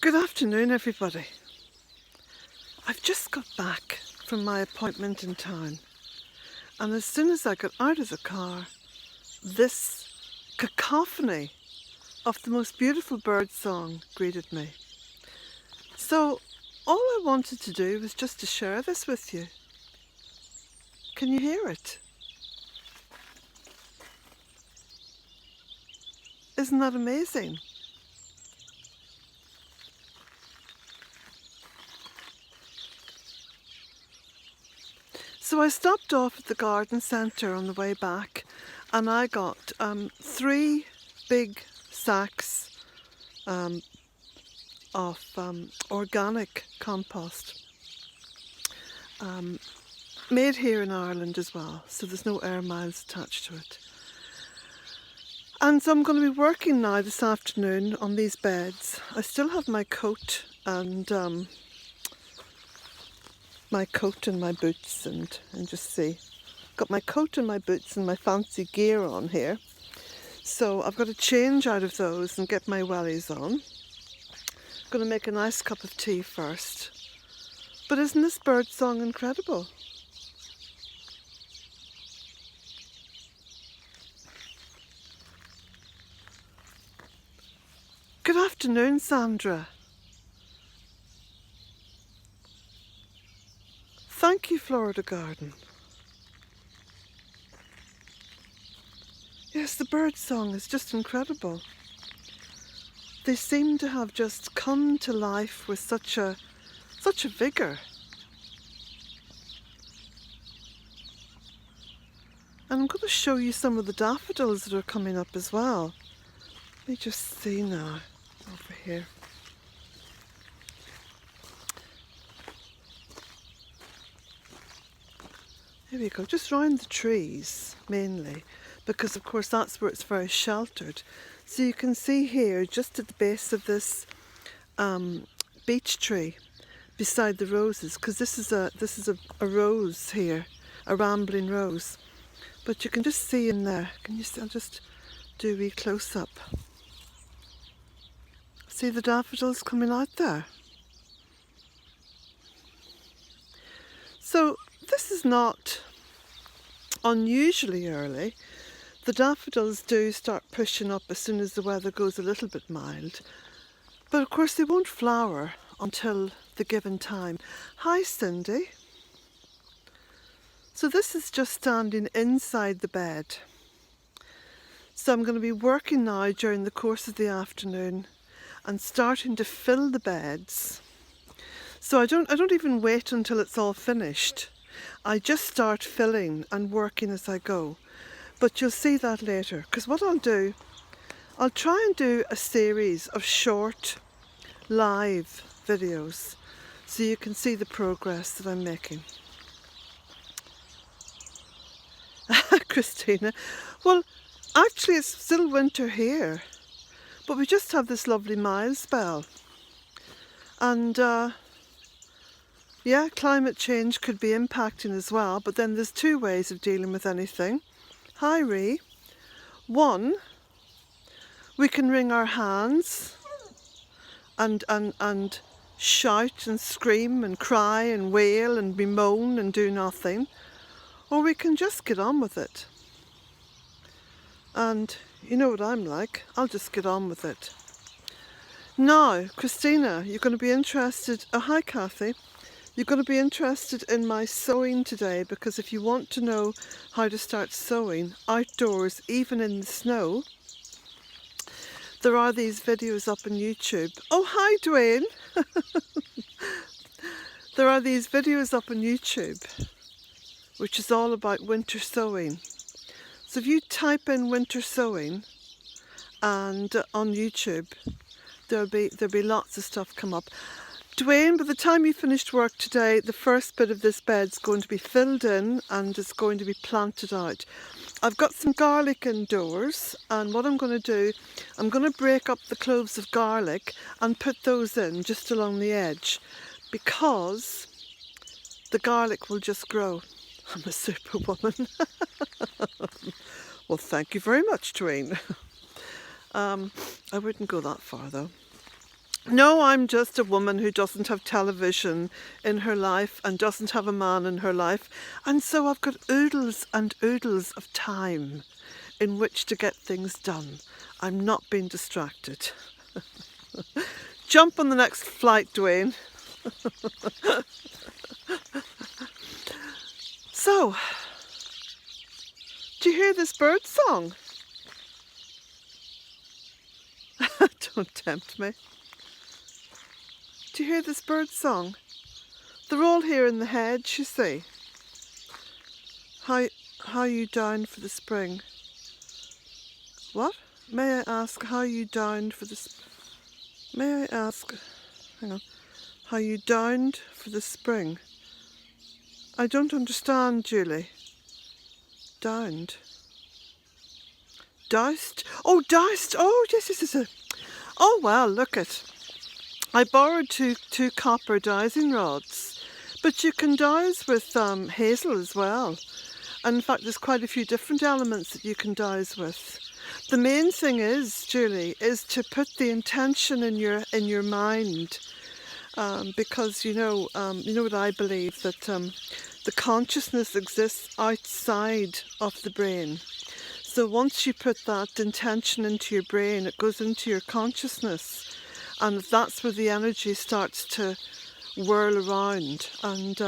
Good afternoon, everybody. I've just got back from my appointment in town, and as soon as I got out of the car, this cacophony of the most beautiful bird song greeted me. So all I wanted to do was just to share this with you. Can you hear it? Isn't that amazing? So I stopped off at the garden centre on the way back, and I got 3 big sacks of organic compost, made here in Ireland as well, so there's no air miles attached to it. And so I'm going to be working now this afternoon on these beds. I still have my coat and my boots and just see. Got my coat and my boots and my fancy gear on here. So I've got to change out of those and get my wellies on. I'm going to make a nice cup of tea first. But isn't this bird song incredible? Good afternoon, Sandra. Thank you, Florida Garden. Yes, the bird song is just incredible. They seem to have just come to life with such a vigour. And I'm going to show you some of the daffodils that are coming up as well. Let me just see now, over here. Here we go, just round the trees mainly, because of course that's where it's very sheltered. So you can see here, just at the base of this beech tree, beside the roses, because this is a rose here, a rambling rose. But you can just see in there, can you see? I'll just do a wee close up. See the daffodils coming out there? So this is not unusually early. The daffodils do start pushing up as soon as the weather goes a little bit mild. But of course they won't flower until the given time. Hi, Cindy. So this is just standing inside the bed. So I'm going to be working now during the course of the afternoon and starting to fill the beds. So I don't even wait until it's all finished. I just start filling and working as I go. But you'll see that later, because what I'll do, I'll try and do a series of short live videos so you can see the progress that I'm making. Christina, well, actually it's still winter here, but we just have this lovely mild spell. And yeah, climate change could be impacting as well, but then there's 2 ways of dealing with anything. Hi, Ree. 1, we can wring our hands and shout and scream and cry and wail and bemoan and do nothing. Or we can just get on with it. And you know what I'm like, I'll just get on with it. Now, Christina, you're going to be interested, hi Kathy, you're going to be interested in my sewing today, because if you want to know how to start sewing outdoors, even in the snow, there are these videos up on YouTube. Oh, hi Dwayne! There are these videos up on YouTube, which is all about winter sewing. So if you type in winter sewing and on YouTube, there'll be lots of stuff come up. Dwayne, by the time you finished work today, the first bit of this bed's going to be filled in and it's going to be planted out. I've got some garlic indoors, and what I'm going to do, I'm going to break up the cloves of garlic and put those in just along the edge, because the garlic will just grow. I'm a superwoman. Well, thank you very much, Dwayne. I wouldn't go that far though. No, I'm just a woman who doesn't have television in her life and doesn't have a man in her life. And so I've got oodles and oodles of time in which to get things done. I'm not being distracted. Jump on the next flight, Dwayne. So, do you hear this bird song? Don't tempt me. Do you hear this bird song? They're all here in the hedge, you see. How you down for the spring? What? May I ask how you downed for the... May I ask... Hang on. How you downed for the spring? I don't understand, Julie. Downed. Doused? Oh, doused! Oh, yes. Oh, well, look it. I borrowed two copper dowsing rods, but you can douse with hazel as well. And in fact, there's quite a few different elements that you can douse with. The main thing is, Julie, is to put the intention in your mind, because you know what I believe, that the consciousness exists outside of the brain. So once you put that intention into your brain, it goes into your consciousness, and that's where the energy starts to whirl around. And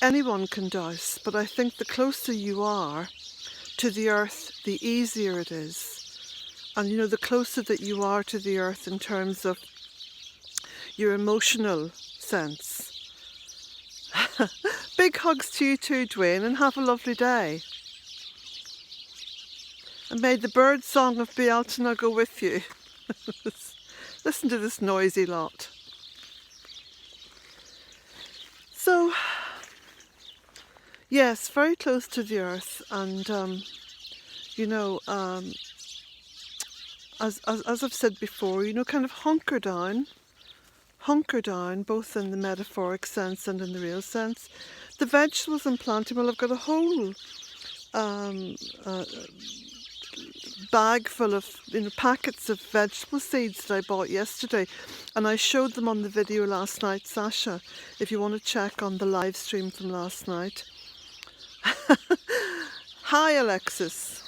anyone can douse, but I think the closer you are to the earth, the easier it is. And you know, the closer that you are to the earth in terms of your emotional sense. Big hugs to you too, Dwayne, and have a lovely day. And may the bird song of Bealtaine go with you. Listen to this noisy lot. So, yes, very close to the earth, and you know, as I've said before, you know, kind of hunker down, both in the metaphoric sense and in the real sense. The vegetables I'm planting, well, I've got a whole bag full of, you know, packets of vegetable seeds that I bought yesterday, and I showed them on the video last night, Sasha, if you want to check on the live stream from last night. Hi, Alexis.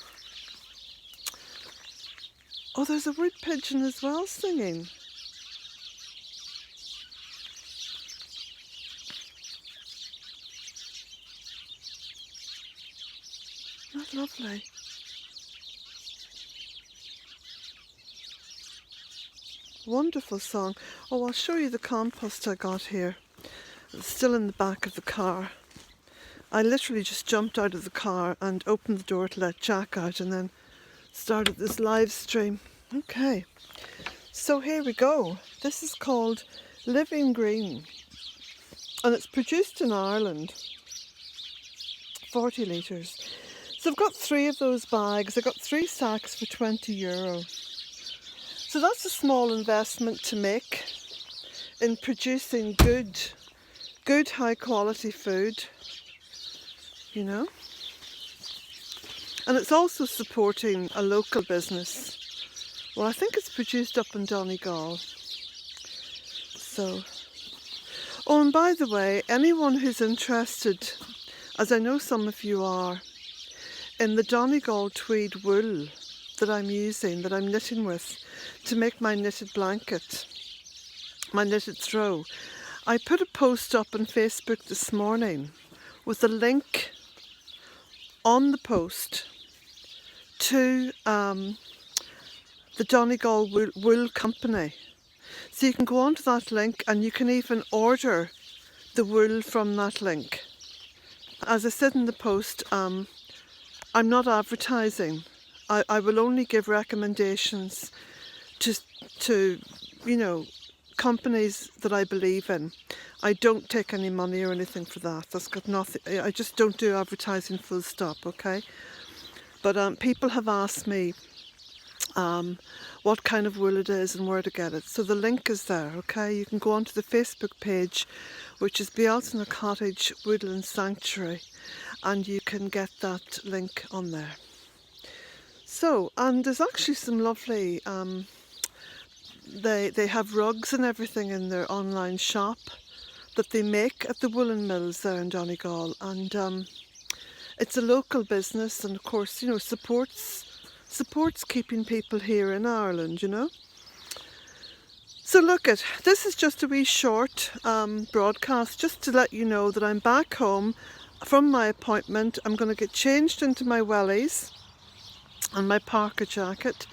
Oh, there's a wood pigeon as well singing. That's lovely. Wonderful song. Oh, I'll show you the compost I got here. It's still in the back of the car. I literally just jumped out of the car and opened the door to let Jack out, and then started this live stream. Okay, so here we go. This is called Living Green, and it's produced in Ireland. 40 litres. So I've got 3 of those bags. I got 3 sacks for €20. So that's a small investment to make in producing good high quality food, you know. And it's also supporting a local business. Well, I think it's produced up in Donegal. So, oh, and by the way, anyone who's interested, as I know some of you are, in the Donegal tweed wool that I'm using, that I'm knitting with, to make my knitted blanket, my knitted throw, I put a post up on Facebook this morning with a link on the post to the Donegal Wool Company. So you can go onto that link and you can even order the wool from that link. As I said in the post, I'm not advertising. I will only give recommendations to you know, companies that I believe in. I don't take any money or anything for that. That's got nothing. I just don't do advertising, full stop, okay? But people have asked me what kind of wool it is and where to get it. So the link is there, okay? You can go onto the Facebook page, which is Bealtaine Cottage Woodland Sanctuary, and you can get that link on there. So, and there's actually some lovely they have rugs and everything in their online shop that they make at the woolen mills there in Donegal, and it's a local business, and of course, you know, supports keeping people here in Ireland, you know. So look, this is just a wee short broadcast just to let you know that I'm back home from my appointment. I'm going to get changed into my wellies and my parka jacket.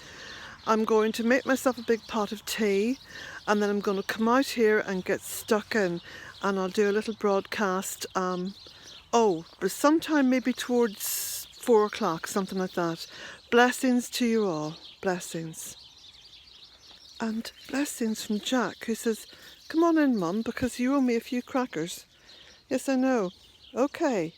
I'm going to make myself a big pot of tea, and then I'm going to come out here and get stuck in, and I'll do a little broadcast. But sometime maybe towards 4 o'clock, something like that. Blessings to you all. Blessings. And blessings from Jack, who says, come on in, Mum, because you owe me a few crackers. Yes, I know. Okay.